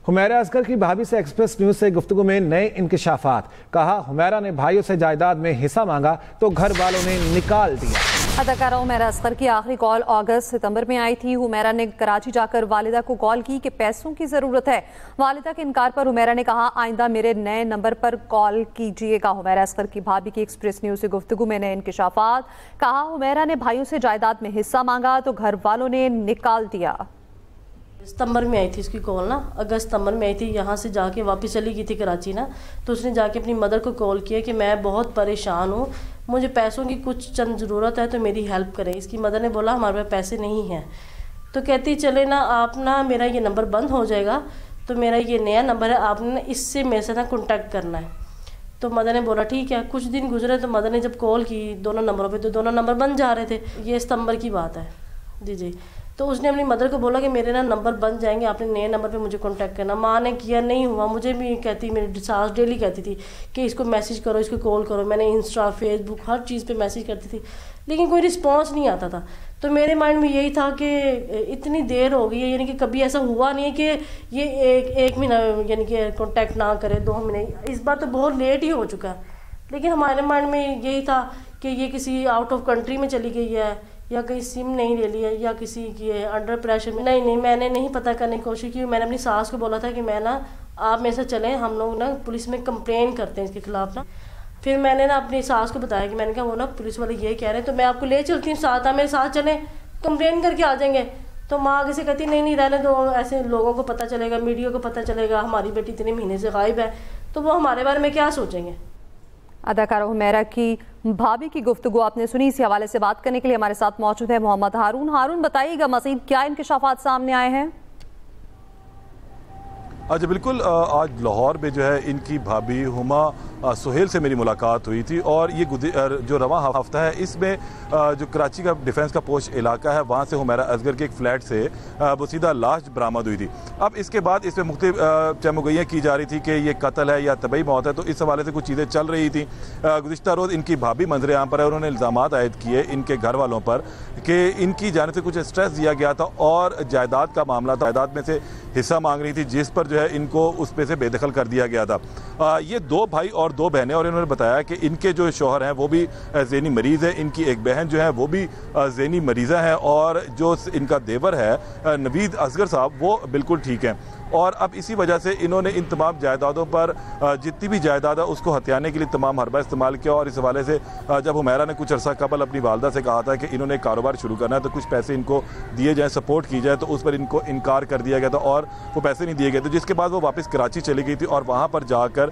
हुमैरा असगर की भाभी से एक्सप्रेस न्यूज से गुफ्तगू में नए इंकिशाफात। कहा हुमैरा ने भाइयों से जायदाद में हिस्सा मांगा तो घर वालों ने निकाल दिया। अदाकारा हुमैरा असगर की आखिरी कॉल अगस्त सितंबर में आई थी। हुमैरा ने कराची जाकर वालिदा को कॉल की कि पैसों की जरूरत है। वालिदा के इनकार पर हुमैरा ने कहा आइंदा मेरे नए नंबर पर कॉल कीजिएगा। हुमैरा असगर की भाभी की एक्सप्रेस न्यूज से गुफ्तगू में नए इंकिशाफात। कहा हुमैरा ने भाइयों से जायदाद में हिस्सा मांगा तो घर वालों ने निकाल दिया। सितंबर में आई थी उसकी कॉल ना, अगस्त सितंबर में आई थी। यहाँ से जाके वापस चली गई थी कराची ना, तो उसने जाके अपनी मदर को कॉल किया कि मैं बहुत परेशान हूँ, मुझे पैसों की कुछ चंद ज़रूरत है तो मेरी हेल्प करें। इसकी मदर ने बोला हमारे पास पैसे नहीं हैं। तो कहती चले ना आप ना मेरा ये नंबर बंद हो जाएगा तो मेरा ये नया नंबर है, आपने ना इससे मेरे से ना कॉन्टैक्ट करना है। तो मदर ने बोला ठीक है। कुछ दिन गुजरे तो मदर ने जब कॉल की दोनों नंबरों पे तो दोनों नंबर बंद जा रहे थे। ये सितंबर की बात है जी। तो उसने अपनी मदर को बोला कि मेरे ना नंबर बन जाएंगे, आपने नए नंबर पे मुझे कांटेक्ट करना। माँ ने किया, नहीं हुआ। मुझे भी कहती, मेरी सास डेली कहती थी कि इसको मैसेज करो, इसको कॉल करो। मैंने इंस्टा फेसबुक हर चीज़ पे मैसेज करती थी लेकिन कोई रिस्पांस नहीं आता था। तो मेरे माइंड में यही था कि इतनी देर हो गई है, यानी कि कभी ऐसा हुआ नहीं है कि ये एक महीना यानी कि कॉन्टेक्ट ना करे, 2 महीने। इस बार तो बहुत लेट ही हो चुका है। लेकिन हमारे माइंड में यही था कि ये किसी आउट ऑफ कंट्री में चली गई है या कहीं सिम नहीं ले ली है या किसी की अंडर प्रेशर में। नहीं, मैंने नहीं पता करने की कोशिश की। मैंने अपनी सास को बोला था कि मैं ना आप मेरे से चलें, हम लोग ना पुलिस में कंप्लेन करते हैं इसके खिलाफ ना। फिर मैंने ना अपनी सास को बताया कि मैंने कहा वो ना पुलिस वाले ये कह रहे हैं तो मैं आपको ले चलती हूँ साथ, आप मेरे साथ चलें, कंप्लेन करके आ जाएंगे। तो माँ आगे से कहती नहीं रहने दो, ऐसे लोगों को पता चलेगा, मीडिया को पता चलेगा हमारी बेटी इतने महीने से गायब है, तो वो हमारे बारे में क्या सोचेंगे। अदाकारा हुमैरा की भाभी की गुफ्तगू आपने सुनी। इसी हवाले से बात करने के लिए हमारे साथ मौजूद है मोहम्मद हारून। हारून, बताइएगा मज़ीद क्या इंकिशाफात सामने आए हैं? अच्छा बिल्कुल, आज लाहौर में जो है इनकी भाभी हुमा सुहेल से मेरी मुलाकात हुई थी और ये जो रवां हफ्ता है इसमें जो कराची का डिफेंस का पोस्ट इलाका है वहाँ से हुमैरा असगर के एक फ्लैट से बोसीदा लाश बरामद हुई थी। अब इसके बाद इसमें मुख्तलिफ चमगोइयाँ की जा रही थी कि ये कत्ल है या तबई मौत है, तो इस हवाले से कुछ चीज़ें चल रही थी। गुज़िश्ता रोज़ इनकी भाभी मंजर आम पर है, उन्होंने इल्ज़ाम आयद किए इनके घर वालों पर कि इनकी जानिब से कुछ स्ट्रेस दिया गया था और जायदाद का मामला था, जायदाद में से हिस्सा मांग रही थी जिस पर जो है इनको उस पे से बेदखल कर दिया गया था। ये 2 भाई और 2 बहनें, और इन्होंने बताया कि इनके जो शौहर हैं वो भी ज़हनी मरीज़ है, इनकी एक बहन जो है वो भी ज़हनी मरीज़ा है और जो इनका देवर है नवीद असगर साहब वो बिल्कुल ठीक हैं। और अब इसी वजह से इन्होंने इन तमाम जायदादों पर जितनी भी जायदाद है उसको हथियाने के लिए तमाम हरबा इस्तेमाल किया। और इस हवाले से जब हुमैरा ने कुछ अरसा कबल अपनी वालदा से कहा था कि इन्होंने कारोबार शुरू करना है तो कुछ पैसे इनको दिए जाएँ, सपोर्ट की जाए, तो उस पर इनको इनकार कर दिया गया था और वो पैसे नहीं दिए गए थे, जिसके बाद वो वापस कराची चली गई थी। और वहाँ पर जाकर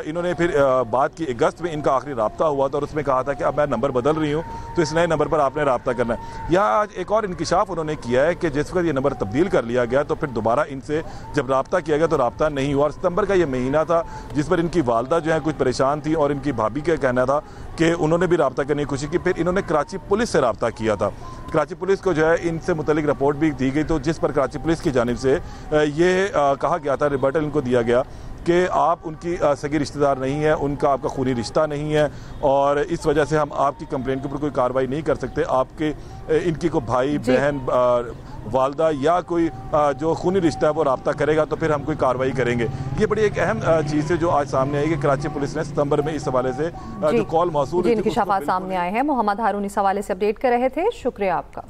इन्होंने फिर बात की, अगस्त में इनका आखिरी रब्ता हुआ था और उसमें कहा था कि अब मैं नंबर बदल रही हूँ तो इस नए नंबर पर आपने रब्ता करना है। यहाँ आज एक और इंकिशाफ उन्होंने किया है कि जिस वक्त ये नंबर तब्दील कर लिया गया तो फिर दोबारा इनसे जब रब्ता किया गया तो रब्ता नहीं हुआ। और सितंबर का ये महीना था जिस पर इनकी वालदा जो है कुछ परेशान थी और इनकी भाभी का कहना था कि उन्होंने भी रब्ता करने की कोशिश की। फिर इन्होंने कराची पुलिस से रब्ता किया था, कराची पुलिस को जो है इनसे मुतल्लिक रिपोर्ट भी दी गई, तो जिस पर कराची पुलिस की जानिब से ये कहा गया था, रिबर्टल इनको दिया गया कि आप उनकी सगी रिश्तेदार नहीं है, उनका आपका खूनी रिश्ता नहीं है और इस वजह से हम आपकी कंप्लेंट के ऊपर कोई कार्रवाई नहीं कर सकते। आपके इनकी कोई भाई बहन वालदा या कोई जो खूनी रिश्ता है वो रब्ता करेगा तो फिर हम कोई कार्रवाई करेंगे। ये बड़ी एक अहम चीज़ है जो आज सामने आई कि कराची पुलिस ने सितंबर में इस हवाले से जो कॉल मौसूल इंकिशाफात सामने आए हैं। मोहम्मद हारून इस हवाले से अपडेट कर रहे थे, शुक्रिया आपका।